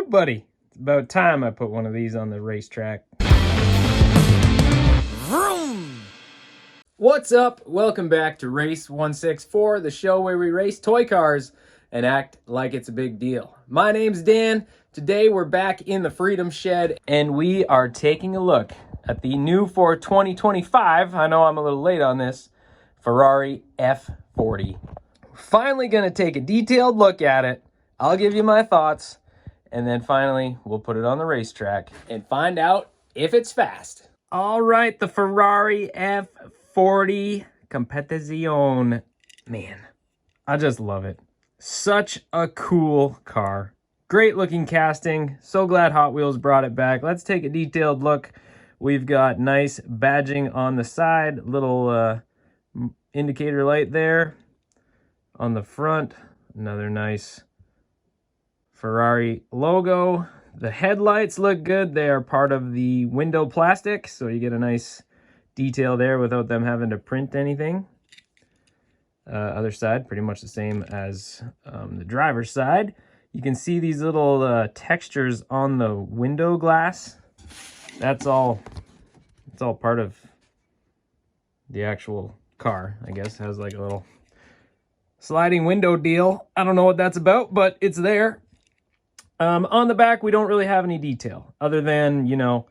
buddy? It's about time I put one of these on the racetrack. Vroom! What's up? Welcome back to Race 164, the show where we race toy cars and act like it's a big deal. My name's Dan. Today we're back in the Freedom Shed and we are taking a look at the new for 2025, I know I'm a little late on this, Ferrari F-40. Finally gonna take a detailed look at it. I'll give you my thoughts, and then finally we'll put it on the racetrack and find out if it's fast. All right, the Ferrari F-40 Competizione. Man, I just love it. Such a cool car. Great looking casting. So glad Hot Wheels brought it back. Let's take a detailed look. We've got nice badging on the side, little indicator light there. On the front, another nice Ferrari logo. The headlights look good. They are part of the window plastic, so you get a nice detail there without them having to print anything. Other side, pretty much the same as the driver's side. You can see these little textures on the window glass. It's all part of the actual car, I guess. It has like a little sliding window deal. I don't know what that's about, but it's there. On the back, we don't really have any detail other than, you know,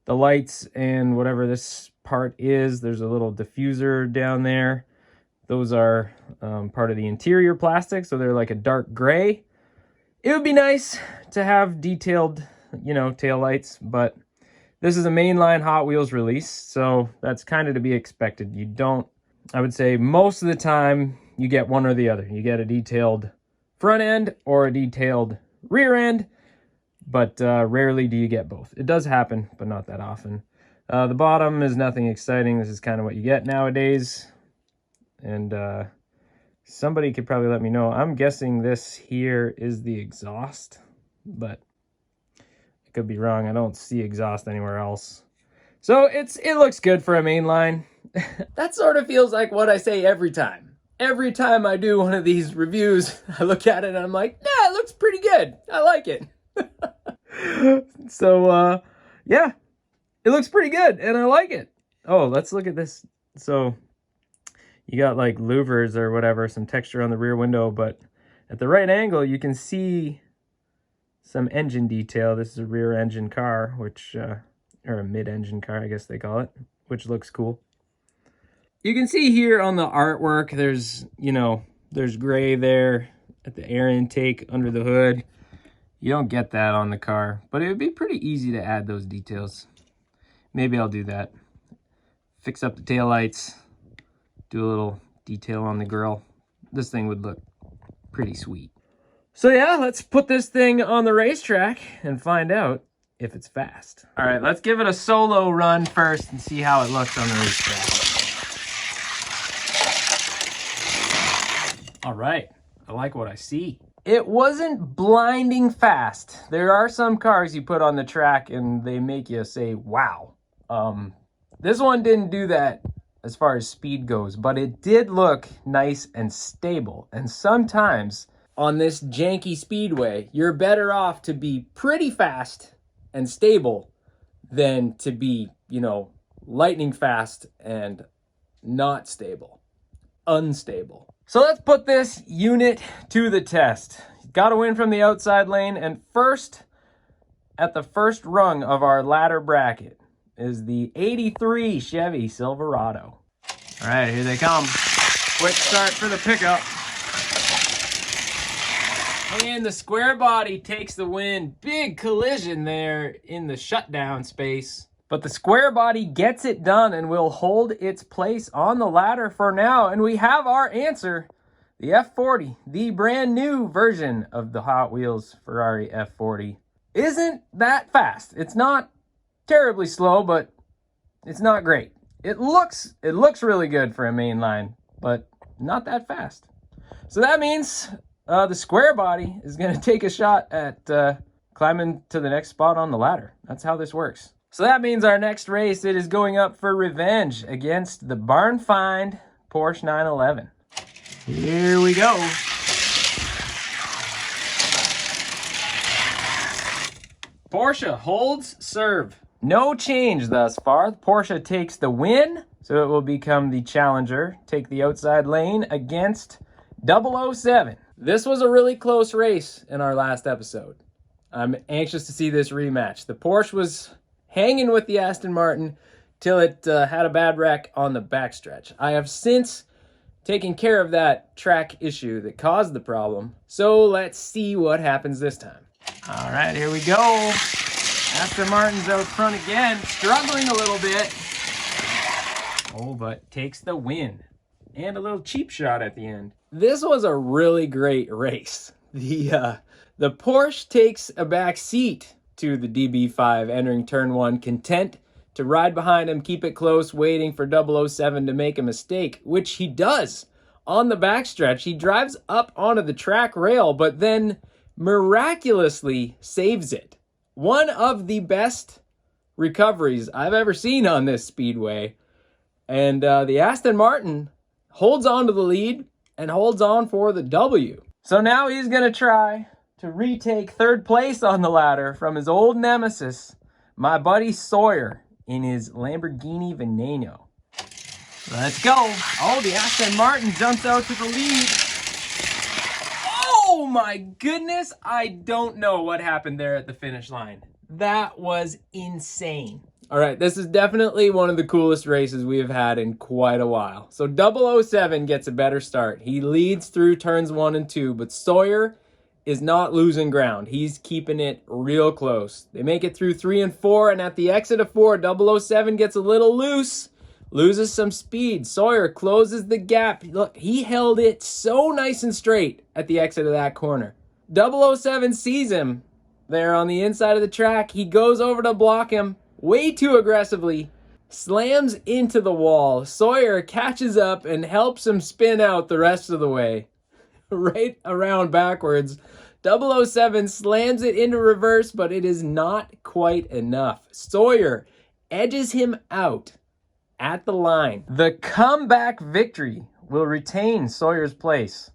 the lights and whatever this part is. There's a little diffuser down there. Those are part of the interior plastic, so they're like a dark gray. It would be nice to have detailed, you know, tail lights, but this is a mainline Hot Wheels release, so that's kind of to be expected. You don't, I would say most of the time, you get one or the other. You get a detailed front end or a detailed rear end, but rarely do you get both. It does happen, but not that often. The bottom is nothing exciting. This is kind of what you get nowadays. And somebody could probably let me know. I'm guessing this here is the exhaust, but I could be wrong. I don't see exhaust anywhere else. So it looks good for a mainline. That sort of feels like what I say every time. Every time I do one of these reviews, I look at it and I'm like, yeah, it looks pretty good. I like it. So, yeah, it looks pretty good and I like it. Oh, let's look at this. So you got like louvers or whatever, some texture on the rear window, but at the right angle, you can see some engine detail. This is a rear engine car, which, or a mid-engine car, I guess they call it, which looks cool. You can see here on the artwork, there's, you know, there's gray there at the air intake under the hood. You don't get that on the car, but it would be pretty easy to add those details. Maybe I'll do that. Fix up the taillights, do a little detail on the grille. This thing would look pretty sweet. So yeah, let's put this thing on the racetrack and find out if it's fast. All right, let's give it a solo run first and see how it looks on the racetrack. All right, I like what I see. It wasn't blinding fast. There are some cars you put on the track and they make you say, wow. This one didn't do that as far as speed goes, but it did look nice and stable. And sometimes on this janky speedway, you're better off to be pretty fast and stable than to be, you know, lightning fast and not stable, unstable. So let's put this unit to the test. Got to win from the outside lane. And first, at the first rung of our ladder bracket is the 83 Chevy Silverado. All right, here they come. Quick start for the pickup. And the square body takes the win. Big collision there in the shutdown space. But the square body gets it done and will hold its place on the ladder for now. And we have our answer, the F-40, the brand new version of the Hot Wheels Ferrari F-40. Isn't that fast. It's not terribly slow, but it's not great. It looks really good for a mainline, but not that fast. So that means the square body is going to take a shot at climbing to the next spot on the ladder. That's how this works. So that means our next race, it is going up for revenge against the barn find Porsche 911. Here we go. Porsche holds serve. No change thus far. Porsche takes the win, so it will become the challenger. Take the outside lane against 007. This was a really close race in our last episode. I'm anxious to see this rematch. The Porsche was hanging with the Aston Martin till it had a bad wreck on the backstretch. I have since taken care of that track issue that caused the problem, so let's see what happens this time. All right, here we go. Aston Martin's out front again, struggling a little bit. Oh, but takes the win. And a little cheap shot at the end. This was a really great race. The Porsche takes a back seat to the DB5 entering turn 1, content to ride behind him, keep it close, waiting for 007 to make a mistake, which he does on the backstretch. He drives up onto the track rail, but then miraculously saves it. One of the best recoveries I've ever seen on this speedway. And the Aston Martin holds on to the lead and holds on for the W. So now he's going to try to retake third place on the ladder from his old nemesis, my buddy Sawyer, in his Lamborghini Veneno. Let's go. Oh, the Aston Martin jumps out to the lead. Oh my goodness. I don't know what happened there at the finish line. That was insane. All right, this is definitely one of the coolest races we have had in quite a while. So 007 gets a better start. He leads through turns 1 and 2, but Sawyer is not losing ground. He's keeping it real close. They make it through 3 and 4, and at the exit of 4, 007 gets a little loose, loses some speed. Sawyer closes the gap. Look, he held it so nice and straight at the exit of that corner. 007 sees him there on the inside of the track. He goes over to block him way too aggressively, slams into the wall. Sawyer catches up and helps him spin out the rest of the way. Right around backwards. 007 slams it into reverse, but it is not quite enough. Sawyer edges him out at the line. The comeback victory will retain Sawyer's place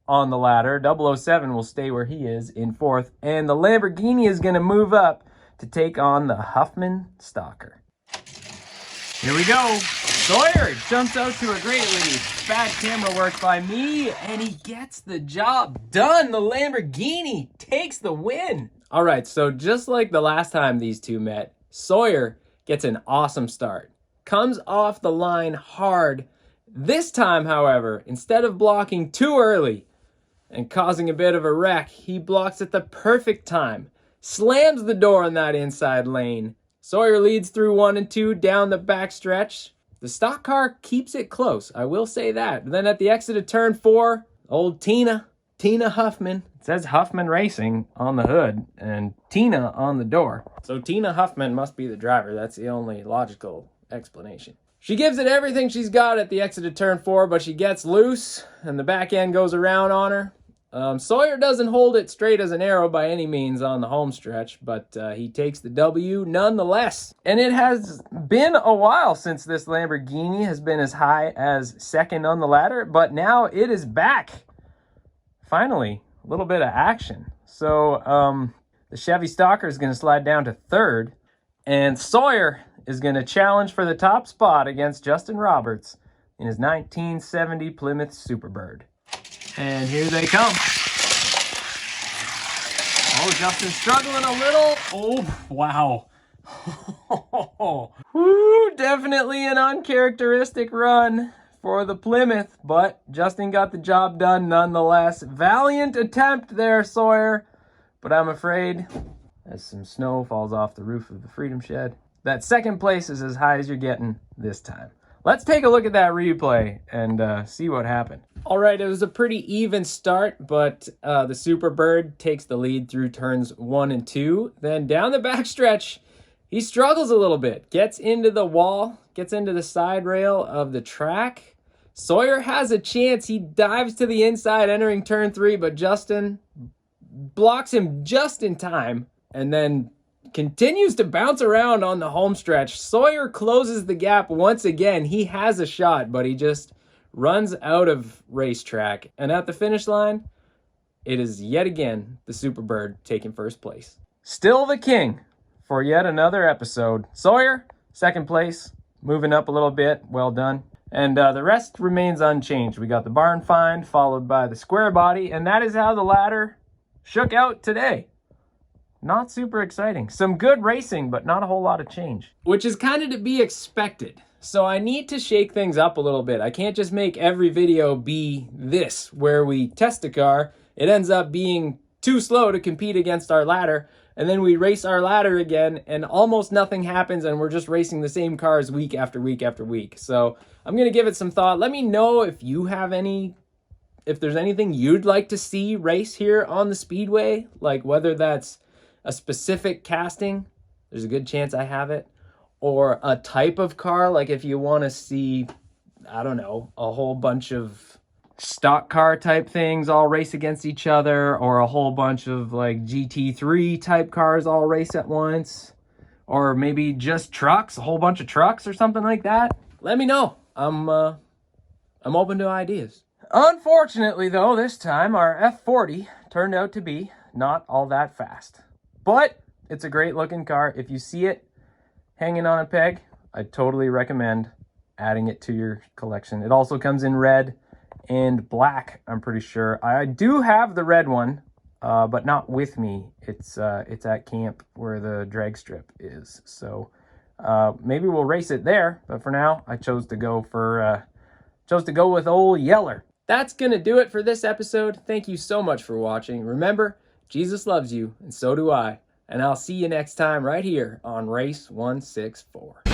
on the ladder. 007 will stay where he is in 4th, and the Lamborghini is going to move up to take on the Huffman Stalker. Here we go. Sawyer jumps out to a great lead. Bad camera work by me, and he gets the job done. The Lamborghini takes the win. All right, so just like the last time these two met, Sawyer gets an awesome start. Comes off the line hard. This time, however, instead of blocking too early and causing a bit of a wreck, he blocks at the perfect time. Slams the door in that inside lane. Sawyer leads through 1 and 2 down the backstretch. The stock car keeps it close, I will say that. Then at the exit of turn 4, old Tina Huffman. It says Huffman Racing on the hood and Tina on the door. So Tina Huffman must be the driver. That's the only logical explanation. She gives it everything she's got at the exit of turn 4, but she gets loose and the back end goes around on her. Sawyer doesn't hold it straight as an arrow by any means on the home stretch, but he takes the W nonetheless. And it has been a while since this Lamborghini has been as high as 2nd on the ladder, but now it is back. Finally, a little bit of action. So the Chevy Stalker is going to slide down to 3rd, and Sawyer is going to challenge for the top spot against Justin Roberts in his 1970 Plymouth Superbird. And here they come. Oh, Justin's struggling a little. Oh, wow. Woo, definitely an uncharacteristic run for the Plymouth, but Justin got the job done nonetheless. Valiant attempt there, Sawyer, but I'm afraid as some snow falls off the roof of the Freedom Shed, that 2nd place is as high as you're getting this time. Let's take a look at that replay and see what happened. All right, it was a pretty even start, but the Superbird takes the lead through turns 1 and 2. Then down the backstretch, he struggles a little bit, gets into the wall, gets into the side rail of the track. Sawyer has a chance. He dives to the inside, entering turn 3, but Justin blocks him just in time and then continues to bounce around on the home stretch. Sawyer closes the gap once again. He has a shot, but he just runs out of racetrack. And at the finish line, it is yet again the Superbird taking 1st place. still the king for yet another episode. Sawyer, second place, moving up a little bit. Well done. And the rest remains unchanged. We got the barn find, followed by the square body, and that is how the ladder shook out today. Not super exciting. Some good racing, but not a whole lot of change. Which is kind of to be expected. So I need to shake things up a little bit. I can't just make every video be this, where we test a car. It ends up being too slow to compete against our ladder, and then we race our ladder again, and almost nothing happens, and we're just racing the same cars week after week after week. So I'm going to give it some thought. Let me know if you have if there's anything you'd like to see race here on the Speedway, like whether that's a specific casting, there's a good chance I have it, or a type of car, like if you want to see, I don't know, a whole bunch of stock car type things all race against each other, or a whole bunch of like GT3 type cars all race at once, or maybe just trucks, a whole bunch of trucks or something like that. Let me know. I'm open to ideas. Unfortunately though, this time our F-40 turned out to be not all that fast. But it's a great looking car. If you see it hanging on a peg, I totally recommend adding it to your collection. It also comes in red and black, I'm pretty sure. I do have the red one, but not with me. It's at camp where the drag strip is. So maybe we'll race it there. But for now, I chose to go with old Yeller. That's gonna do it for this episode. Thank you so much for watching. Remember, Jesus loves you, and so do I. And I'll see you next time right here on Race 164.